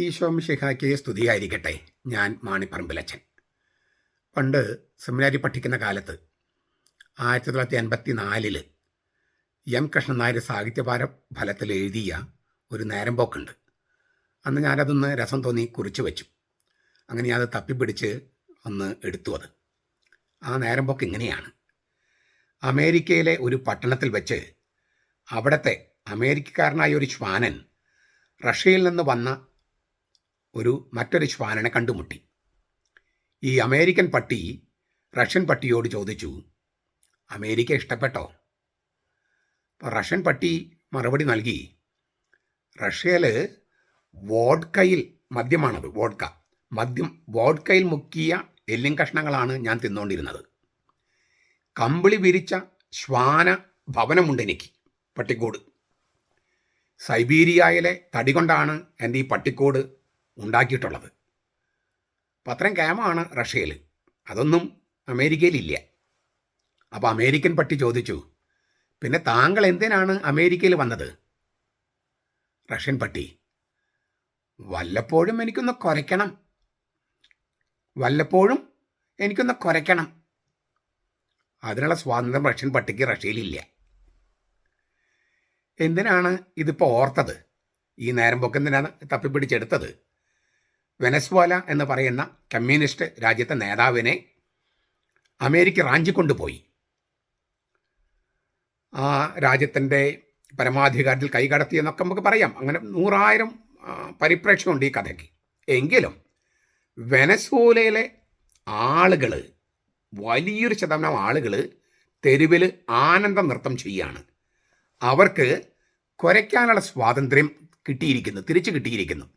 ഈശോ മിശിഹായ്ക്ക് സ്തുതിയായിരിക്കട്ടെ. ഞാൻ മാണിപ്പറമ്പിലച്ചൻ. പണ്ട് സെമിനാരി പഠിക്കുന്ന കാലത്ത് 1984 എം കൃഷ്ണൻ നായർ സാഹിത്യഭാര ഫലത്തിൽ എഴുതിയ ഒരു നേരമ്പോക്കുണ്ട്. അന്ന് ഞാനതൊന്ന് രസം തോന്നി കുറിച്ച് വെച്ചു. അങ്ങനെ അത് തപ്പിപ്പിടിച്ച് ഒന്ന് എടുത്തു. ആ നേരമ്പോക്ക് ഇങ്ങനെയാണ്. അമേരിക്കയിലെ ഒരു പട്ടണത്തിൽ വെച്ച് അവിടുത്തെ അമേരിക്കക്കാരനായ ഒരു ശ്വാനൻ റഷ്യയിൽ നിന്ന് വന്ന മറ്റൊരു ശ്വാനനെ കണ്ടുമുട്ടി. ഈ അമേരിക്കൻ പട്ടി റഷ്യൻ പട്ടിയോട് ചോദിച്ചു, അമേരിക്ക ഇഷ്ടപ്പെട്ടോ? അപ്പോൾ റഷ്യൻ പട്ടി മറുപടി നൽകി, റഷ്യയിൽ വോഡ്കയിൽ മദ്യമാണത്, വോഡ്കയിൽ മുക്കിയ എല്ലിൻ കഷ്ണങ്ങളാണ് ഞാൻ തിന്നുകൊണ്ടിരുന്നത്. കമ്പിളി വിരിച്ച ശ്വാന ഭവനമുണ്ട് എനിക്ക്, പട്ടിക്കൂട്. സൈബീരിയയിലെ തടി കൊണ്ടാണ് എൻ്റെ ഈ പട്ടിക്കൂട് ഉണ്ടാക്കിയിട്ടുള്ളത്. അപ്പം അത്രയും കേമാണ് റഷ്യയിൽ, അതൊന്നും അമേരിക്കയിലില്ല. അപ്പോൾ അമേരിക്കൻ പട്ടി ചോദിച്ചു, പിന്നെ താങ്കൾ എന്തിനാണ് അമേരിക്കയിൽ വന്നത്? റഷ്യൻ പട്ടി, വല്ലപ്പോഴും എനിക്കൊന്ന് കുരയ്ക്കണം. അതിനുള്ള സ്വാതന്ത്ര്യം റഷ്യൻ പട്ടിക്ക് റഷ്യയിലില്ല. എന്തിനാണ് ഇതിപ്പോൾ ഓർത്തത്? ഈ നേരമ്പോക്ക് എന്തിനാണ് തപ്പിപ്പിടിച്ചെടുത്തത്? വെനസ്വേല എന്ന് പറയുന്ന കമ്മ്യൂണിസ്റ്റ് രാജ്യത്തെ നേതാവിനെ അമേരിക്ക റാഞ്ചിക്കൊണ്ടുപോയി. ആ രാജ്യത്തിൻ്റെ പരമാധികാരത്തിൽ കൈകടത്തി എന്നൊക്കെ നമുക്ക് പറയാം. അങ്ങനെ 100,000 പരിപ്രേക്ഷ്യമുണ്ട് ഈ കഥയ്ക്ക്. എങ്കിലും വെനസ്വേലയിലെ ആളുകൾ, വലിയൊരു ശതമാനം ആളുകൾ തെരുവിൽ ആനന്ദ നൃത്തം ചെയ്യുകയാണ്. അവർക്ക് കുരയ്ക്കാനുള്ള സ്വാതന്ത്ര്യം തിരിച്ചു കിട്ടിയിരിക്കുന്നു.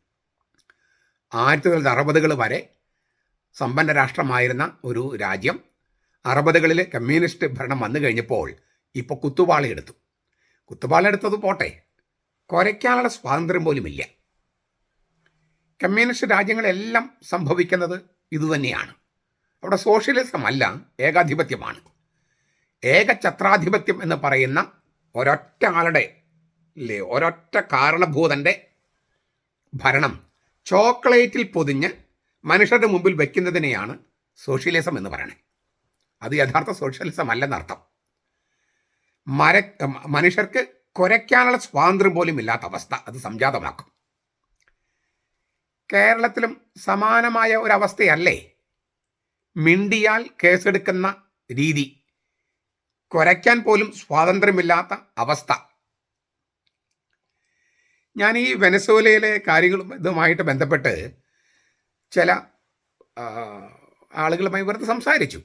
1960 വരെ സമ്പന്ന രാഷ്ട്രമായിരുന്ന ഒരു രാജ്യം 60 കമ്മ്യൂണിസ്റ്റ് ഭരണം വന്നു കഴിഞ്ഞപ്പോൾ ഇപ്പോൾ കുത്തുവാളെടുത്തത് പോട്ടെ, കുരയ്ക്കാനുള്ള സ്വാതന്ത്ര്യം പോലുമില്ല. കമ്മ്യൂണിസ്റ്റ് രാജ്യങ്ങളെല്ലാം സംഭവിക്കുന്നത് ഇതുതന്നെയാണ്. അവിടെ സോഷ്യലിസം അല്ല, ഏകാധിപത്യമാണ്. ഏകഛത്രാധിപത്യം എന്ന് പറയുന്ന ഒരൊറ്റ കാരണഭൂതൻ്റെ ഭരണം ചോക്ലേറ്റിൽ പൊതിഞ്ഞ് മനുഷ്യരുടെ മുമ്പിൽ വയ്ക്കുന്നതിനെയാണ് സോഷ്യലിസം എന്ന് പറയുന്നത്. അത് യഥാർത്ഥ സോഷ്യലിസം അല്ലെന്നർത്ഥം. മനുഷ്യർക്ക് കുരയ്ക്കാനുള്ള സ്വാതന്ത്ര്യം പോലും ഇല്ലാത്ത അവസ്ഥ അത് സംജാതമാക്കും. കേരളത്തിലും സമാനമായ ഒരവസ്ഥയല്ലേ? മിണ്ടിയാൽ കേസെടുക്കുന്ന രീതി, കുരയ്ക്കാൻ പോലും സ്വാതന്ത്ര്യമില്ലാത്ത അവസ്ഥ. ഞാൻ ഈ വെനസ്വേലയിലെ കാര്യങ്ങളും ഇതുമായിട്ട് ബന്ധപ്പെട്ട് ചില ആളുകളുമായി വെറുതെ സംസാരിച്ചു.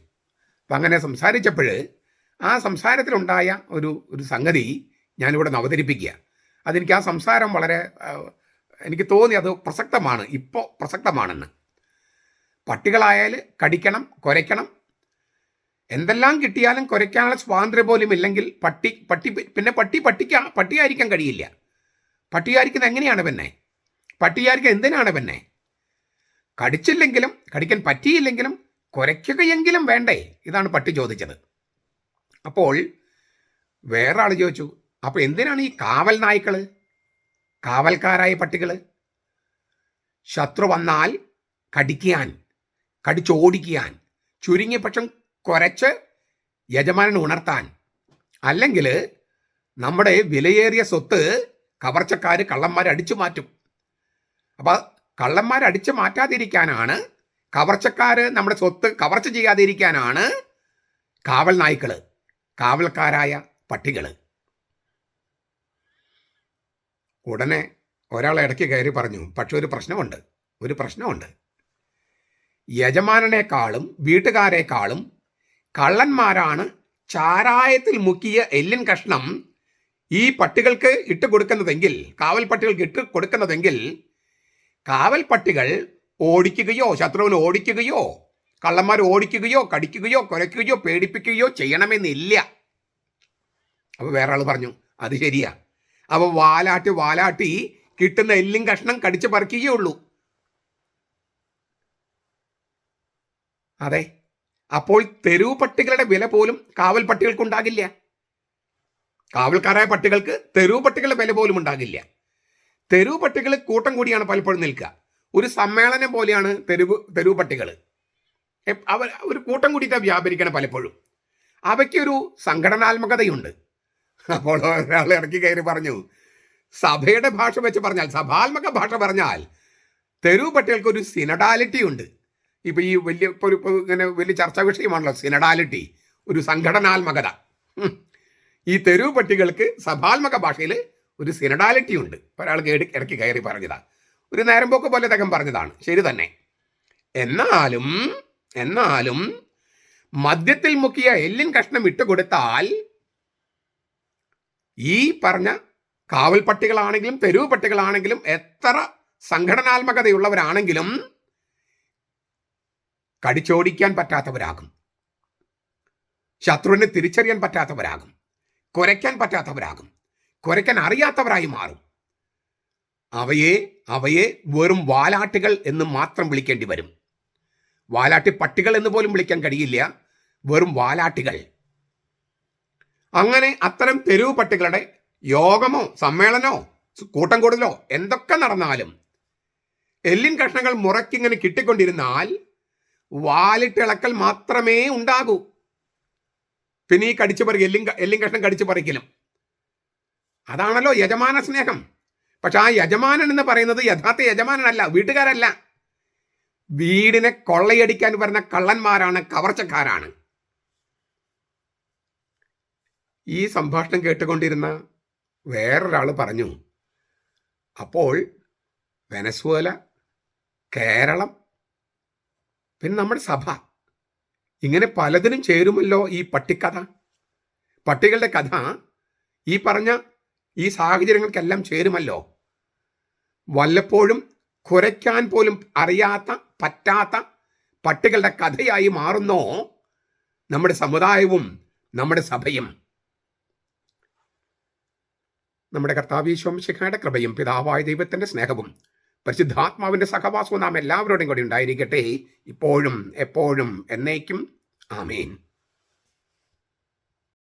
അപ്പം അങ്ങനെ സംസാരിച്ചപ്പോൾ ആ സംസാരത്തിലുണ്ടായ ഒരു സംഗതി ഞാനിവിടെ അവതരിപ്പിക്കുക. അതെനിക്ക് ആ സംസാരം വളരെ എനിക്ക് തോന്നി അത് പ്രസക്തമാണെന്ന്. പട്ടികളായാൽ കടിക്കണം, കുരയ്ക്കണം, എന്തെല്ലാം കിട്ടിയാലും കുരയ്ക്കാനുള്ള സ്വാതന്ത്ര്യം പോലും ഇല്ലെങ്കിൽ പട്ടിയായിരിക്കാൻ കഴിയില്ല. പട്ടിയായിരിക്കുന്നത് എങ്ങനെയാണ് പിന്നെ? പട്ടിയായിരിക്കാൻ എന്തിനാണ് പിന്നെ? കടിക്കാൻ പറ്റിയില്ലെങ്കിലും കുരയ്ക്കുകയെങ്കിലും വേണ്ടേ? ഇതാണ് പട്ടി ചോദിച്ചത്. അപ്പോൾ വേറെ ആൾ ചോദിച്ചു, അപ്പോൾ എന്തിനാണ് ഈ കാവൽ നായ്ക്കൾ, കാവൽക്കാരായ പട്ടികൾ? ശത്രു വന്നാൽ കടിക്കാൻ, കടിച്ചോടിക്കാൻ, ചുരുങ്ങിയ പക്ഷം കുരച്ച് യജമാനനെ ഉണർത്താൻ, അല്ലെങ്കിൽ നമ്മുടെ വിലയേറിയ സ്വത്ത് കവർച്ചക്കാർ, കള്ളന്മാർ അടിച്ചു മാറ്റും. അപ്പോൾ കള്ളന്മാർ അടിച്ചു മാറ്റാതിരിക്കാനാണ്, കവർച്ചക്കാർ നമ്മുടെ സ്വത്ത് കവർച്ച ചെയ്യാതിരിക്കാനാണ് കാവൽ നായ്ക്കൾ, കാവൽക്കാരായ പട്ടികൾ. ഉടനെ ഒരാൾ ഇടയ്ക്ക് കയറി പറഞ്ഞു, പക്ഷെ ഒരു പ്രശ്നമുണ്ട്. യജമാനനേക്കാളും വീട്ടുകാരെക്കാളും കള്ളന്മാരാണ് ചാരായത്തിൽ മുക്കിയ എല്ലിൻ കഷ്ണം ഈ പട്ടികൾക്ക് ഇട്ട് കൊടുക്കുന്നതെങ്കിൽ, കാവൽ പട്ടികൾക്ക് ഇട്ട് കൊടുക്കുന്നതെങ്കിൽ, കാവൽ പട്ടികൾ ഓടിക്കുകയോ ശത്രുവിനെ ഓടിക്കുകയോ കള്ളന്മാർ ഓടിക്കുകയോ കടിക്കുകയോ കുരയ്ക്കുകയോ പേടിപ്പിക്കുകയോ ചെയ്യണമെന്നില്ല. അപ്പോൾ വേറെ ആൾ പറഞ്ഞു, അത് ശരിയാ. അപ്പോൾ വാലാട്ടി കിട്ടുന്ന എല്ലിൻ കഷ്ണം കടിച്ചു പറിക്കുകയുള്ളൂ. അതെ, അപ്പോൾ തെരുവ് പട്ടികളുടെ വില പോലും കാവൽ പട്ടികൾക്കുണ്ടാകില്ല. കാവൽക്കാരായ പട്ടികൾക്ക് തെരുവ് പട്ടികളുടെ വില പോലും ഉണ്ടാകില്ല. തെരുവ് പട്ടികൾ കൂട്ടം കൂടിയാണ് പലപ്പോഴും നിൽക്കുക. ഒരു സമ്മേളനം പോലെയാണ് തെരുവ് പട്ടികൾ. അവർ ഒരു കൂട്ടം കൂടിയിട്ടാണ് വ്യാപരിക്കണം പലപ്പോഴും. അവയ്ക്കൊരു സംഘടനാത്മകതയുണ്ട്. അപ്പോൾ ഒരാൾ ഇറക്കി കയറി പറഞ്ഞു, സഭയുടെ ഭാഷ വെച്ച് പറഞ്ഞാൽ, സഭാത്മക ഭാഷ പറഞ്ഞാൽ തെരുവ് പട്ടികൾക്ക് ഒരു സിനഡാലിറ്റി ഉണ്ട്. ഇപ്പം ഈ ഇങ്ങനെ വലിയ ചർച്ചാ വിഷയമാണല്ലോ സിനഡാലിറ്റി, ഒരു സംഘടനാത്മകത. ഈ തെരുവ് പട്ടികൾക്ക് സഭാത്മക ഭാഷയിൽ ഒരു സിനഡാലിറ്റി ഉണ്ട്. ഒരാൾക്ക് ഇടയ്ക്ക് കയറി പറഞ്ഞതാ, ഒരു നേരമ്പോക്ക് പോലെ തകം പറഞ്ഞതാണ്, ശരി തന്നെ. എന്നാലും മദ്യത്തിൽ മുക്കിയ എല്ലിൻ കഷ്ണം ഇട്ടുകൊടുത്താൽ ഈ പറഞ്ഞ കാവൽ പട്ടികളാണെങ്കിലും തെരുവ് പട്ടികളാണെങ്കിലും എത്ര സംഘടനാത്മകതയുള്ളവരാണെങ്കിലും കടിച്ചോടിക്കാൻ പറ്റാത്തവരാകും, ശത്രുവിനെ തിരിച്ചറിയാൻ പറ്റാത്തവരാകും, കുരയ്ക്കാൻ പറ്റാത്തവരാകും, കുരയ്ക്കാൻ അറിയാത്തവരായി മാറും. അവയെ വെറും വാലാട്ടുകൾ എന്ന് മാത്രം വിളിക്കേണ്ടി വരും. വാലാട്ടി പട്ടികൾ എന്ന് പോലും വിളിക്കാൻ കഴിയില്ല, വെറും വാലാട്ടികൾ. അങ്ങനെ അത്തരം തെരുവ് പട്ടികളുടെ യോഗമോ സമ്മേളനമോ കൂട്ടം കൂടലോ എന്തൊക്കെ നടന്നാലും എല്ലിൻ കഷ്ണങ്ങൾ മുറക്കിങ്ങനെ കിട്ടിക്കൊണ്ടിരുന്നാൽ വാലിട്ടിളക്കൽ മാത്രമേ ഉണ്ടാകൂ. പിന്നെ ഈ കടിച്ചു പറി എല്ലിൻ കഷ്ണം കടിച്ചു പറിക്കലും, അതാണല്ലോ യജമാന സ്നേഹം. പക്ഷെ ആ യജമാനൻ എന്ന് പറയുന്നത് യഥാർത്ഥ യജമാനനല്ല, വീട്ടുകാരല്ല. വീടിനെ കൊള്ളയടിക്കാൻ വരുന്ന കള്ളന്മാരാണ്, കവർച്ചക്കാരാണ്. ഈ സംഭാഷണം കേട്ടുകൊണ്ടിരുന്ന വേറൊരാൾ പറഞ്ഞു, അപ്പോൾ വെനസ്വേല, കേരളം, പിന്നെ നമ്മുടെ സഭ, ഇങ്ങനെ പലതിനും ചേരുമല്ലോ ഈ പട്ടിക്കഥ. പട്ടികളുടെ കഥ ഈ പറഞ്ഞ ഈ സാഹചര്യങ്ങൾക്കെല്ലാം ചേരുമല്ലോ. വല്ലപ്പോഴും കുരയ്ക്കാൻ പോലും അറിയാത്ത പറ്റാത്ത പട്ടികളുടെ കഥയായി മാറുന്നോ നമ്മുടെ സമുദായവും നമ്മുടെ സഭയും. നമ്മുടെ കർത്താവ് യേശു മിശിഹായുടെ കൃപയും പിതാവായ ദൈവത്തിൻ്റെ സ്നേഹവും പരിശുദ്ധാത്മാവിൻ്റെ സഹവാസവും നാം എല്ലാവരോടും കൂടി ഉണ്ടായിരിക്കട്ടെ, ഇപ്പോഴും എപ്പോഴും എന്നേക്കും. ആമേൻ.